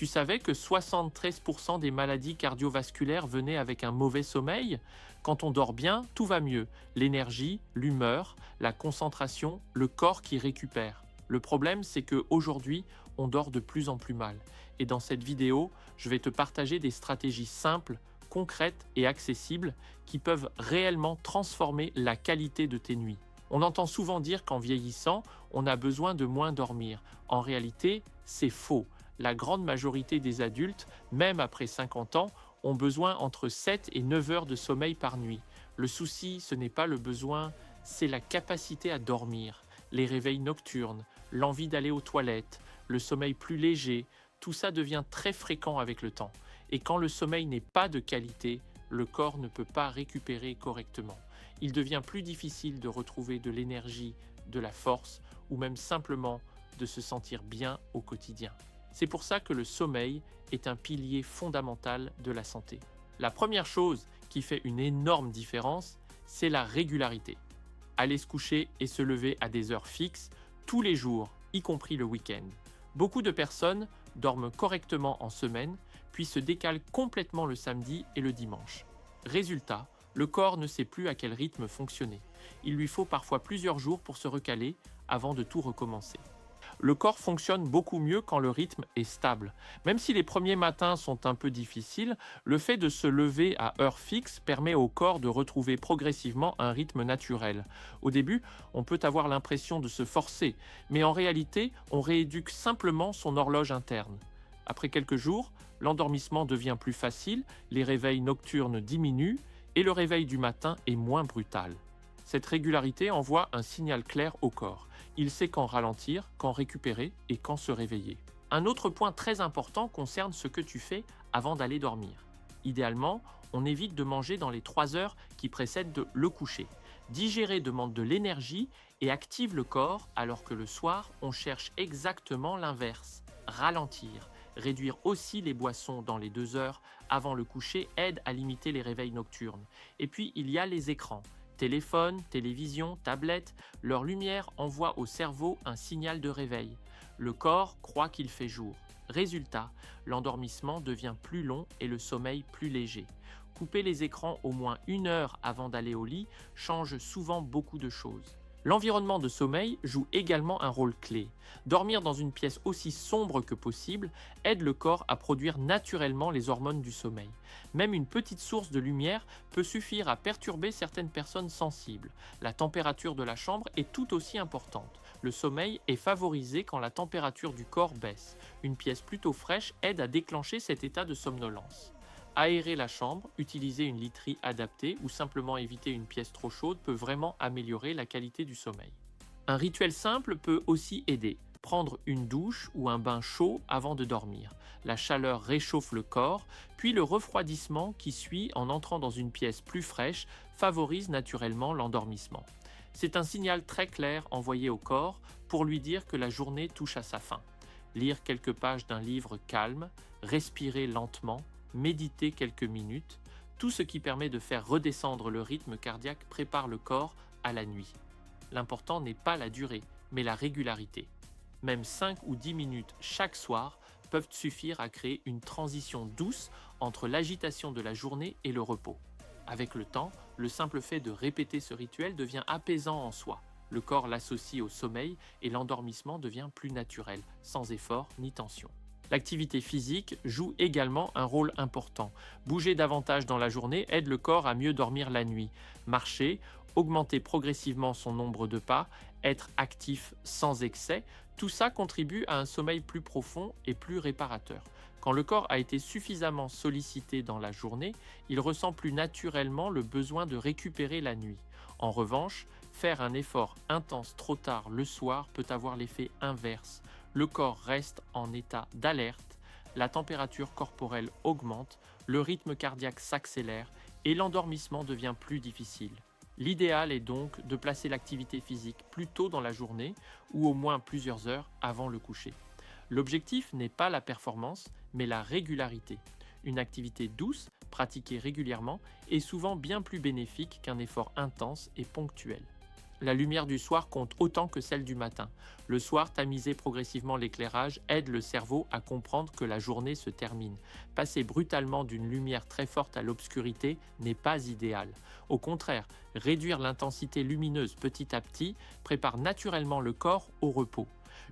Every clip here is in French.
Tu savais que 73% des maladies cardiovasculaires venaient avec un mauvais sommeil? Quand on dort bien, tout va mieux. L'énergie, l'humeur, la concentration, le corps qui récupère. Le problème, c'est qu'aujourd'hui, on dort de plus en plus mal. Et dans cette vidéo, je vais te partager des stratégies simples, concrètes et accessibles qui peuvent réellement transformer la qualité de tes nuits. On entend souvent dire qu'en vieillissant, on a besoin de moins dormir. En réalité, c'est faux. La grande majorité des adultes, même après 50 ans, ont besoin entre 7 et 9 heures de sommeil par nuit. Le souci, ce n'est pas le besoin, c'est la capacité à dormir. Les réveils nocturnes, l'envie d'aller aux toilettes, le sommeil plus léger, tout ça devient très fréquent avec le temps. Et quand le sommeil n'est pas de qualité, le corps ne peut pas récupérer correctement. Il devient plus difficile de retrouver de l'énergie, de la force ou même simplement de se sentir bien au quotidien. C'est pour ça que le sommeil est un pilier fondamental de la santé. La première chose qui fait une énorme différence, c'est la régularité. Aller se coucher et se lever à des heures fixes, tous les jours, y compris le week-end. Beaucoup de personnes dorment correctement en semaine, puis se décalent complètement le samedi et le dimanche. Résultat, le corps ne sait plus à quel rythme fonctionner. Il lui faut parfois plusieurs jours pour se recaler avant de tout recommencer. Le corps fonctionne beaucoup mieux quand le rythme est stable. Même si les premiers matins sont un peu difficiles, le fait de se lever à heure fixe permet au corps de retrouver progressivement un rythme naturel. Au début, on peut avoir l'impression de se forcer, mais en réalité, on rééduque simplement son horloge interne. Après quelques jours, l'endormissement devient plus facile, les réveils nocturnes diminuent et le réveil du matin est moins brutal. Cette régularité envoie un signal clair au corps. Il sait quand ralentir, quand récupérer et quand se réveiller. Un autre point très important concerne ce que tu fais avant d'aller dormir. Idéalement, on évite de manger dans les 3 heures qui précèdent le coucher. Digérer demande de l'énergie et active le corps, alors que le soir, on cherche exactement l'inverse. Ralentir. Réduire aussi les boissons dans les 2 heures avant le coucher aide à limiter les réveils nocturnes. Et puis, il y a les écrans. Téléphone, télévision, tablette, leur lumière envoie au cerveau un signal de réveil. Le corps croit qu'il fait jour. Résultat, l'endormissement devient plus long et le sommeil plus léger. Couper les écrans au moins 1 heure avant d'aller au lit change souvent beaucoup de choses. L'environnement de sommeil joue également un rôle clé. Dormir dans une pièce aussi sombre que possible aide le corps à produire naturellement les hormones du sommeil. Même une petite source de lumière peut suffire à perturber certaines personnes sensibles. La température de la chambre est tout aussi importante. Le sommeil est favorisé quand la température du corps baisse. Une pièce plutôt fraîche aide à déclencher cet état de somnolence. Aérer la chambre, utiliser une literie adaptée ou simplement éviter une pièce trop chaude peut vraiment améliorer la qualité du sommeil. Un rituel simple peut aussi aider. Prendre une douche ou un bain chaud avant de dormir. La chaleur réchauffe le corps, puis le refroidissement qui suit en entrant dans une pièce plus fraîche favorise naturellement l'endormissement. C'est un signal très clair envoyé au corps pour lui dire que la journée touche à sa fin. Lire quelques pages d'un livre calme, respirer lentement, méditer quelques minutes, tout ce qui permet de faire redescendre le rythme cardiaque prépare le corps à la nuit. L'important n'est pas la durée, mais la régularité. Même 5 ou 10 minutes chaque soir peuvent suffire à créer une transition douce entre l'agitation de la journée et le repos. Avec le temps, le simple fait de répéter ce rituel devient apaisant en soi. Le corps l'associe au sommeil et l'endormissement devient plus naturel, sans effort ni tension. L'activité physique joue également un rôle important. Bouger davantage dans la journée aide le corps à mieux dormir la nuit. Marcher, augmenter progressivement son nombre de pas, être actif sans excès, tout ça contribue à un sommeil plus profond et plus réparateur. Quand le corps a été suffisamment sollicité dans la journée, il ressent plus naturellement le besoin de récupérer la nuit. En revanche, faire un effort intense trop tard le soir peut avoir l'effet inverse. Le corps reste en état d'alerte, la température corporelle augmente, le rythme cardiaque s'accélère et l'endormissement devient plus difficile. L'idéal est donc de placer l'activité physique plus tôt dans la journée ou au moins plusieurs heures avant le coucher. L'objectif n'est pas la performance, mais la régularité. Une activité douce, pratiquée régulièrement, est souvent bien plus bénéfique qu'un effort intense et ponctuel. la lumière du soir compte autant que celle du matin. Le soir, tamiser progressivement l'éclairage aide le cerveau à comprendre que la journée se termine. Passer brutalement d'une lumière très forte à l'obscurité n'est pas idéal. Au contraire, réduire l'intensité lumineuse petit à petit prépare naturellement le corps au repos.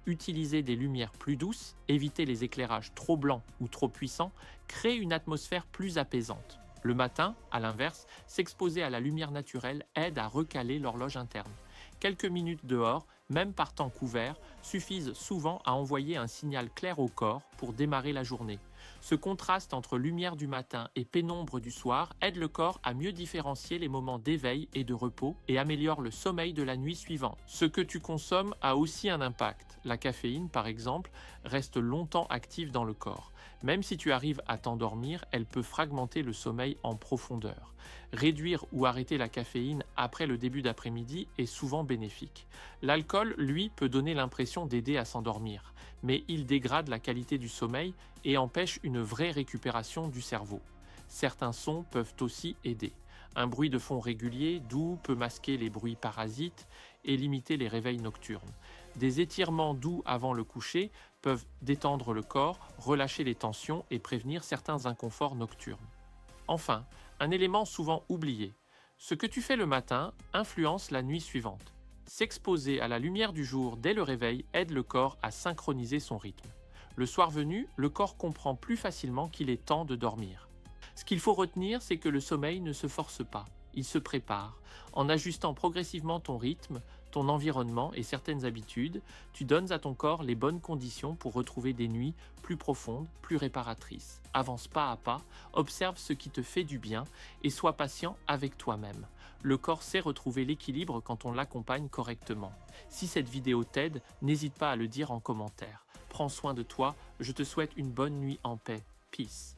Utiliser des lumières plus douces, éviter les éclairages trop blancs ou trop puissants, crée une atmosphère plus apaisante. Le matin, à l'inverse, s'exposer à la lumière naturelle aide à recaler l'horloge interne. Quelques minutes dehors, même par temps couvert, suffisent souvent à envoyer un signal clair au corps pour démarrer la journée. Ce contraste entre lumière du matin et pénombre du soir aide le corps à mieux différencier les moments d'éveil et de repos et améliore le sommeil de la nuit suivante. Ce que tu consommes a aussi un impact. La caféine, par exemple, reste longtemps active dans le corps. Même si tu arrives à t'endormir, elle peut fragmenter le sommeil en profondeur. Réduire ou arrêter la caféine après le début d'après-midi est souvent bénéfique. L'alcool, lui, peut donner l'impression d'aider à s'endormir, mais il dégrade la qualité du sommeil et empêche une vraie récupération du cerveau. Certains sons peuvent aussi aider. Un bruit de fond régulier, doux, peut masquer les bruits parasites et limiter les réveils nocturnes. Des étirements doux avant le coucher peuvent détendre le corps, relâcher les tensions et prévenir certains inconforts nocturnes. Enfin, un élément souvent oublié. Ce que tu fais le matin influence la nuit suivante. S'exposer à la lumière du jour dès le réveil aide le corps à synchroniser son rythme. Le soir venu, le corps comprend plus facilement qu'il est temps de dormir. Ce qu'il faut retenir, c'est que le sommeil ne se force pas, il se prépare. En ajustant progressivement ton rythme, ton environnement et certaines habitudes, tu donnes à ton corps les bonnes conditions pour retrouver des nuits plus profondes, plus réparatrices. Avance pas à pas, observe ce qui te fait du bien et sois patient avec toi-même. Le corps sait retrouver l'équilibre quand on l'accompagne correctement. Si cette vidéo t'aide, n'hésite pas à le dire en commentaire. Prends soin de toi, je te souhaite une bonne nuit en paix. Peace.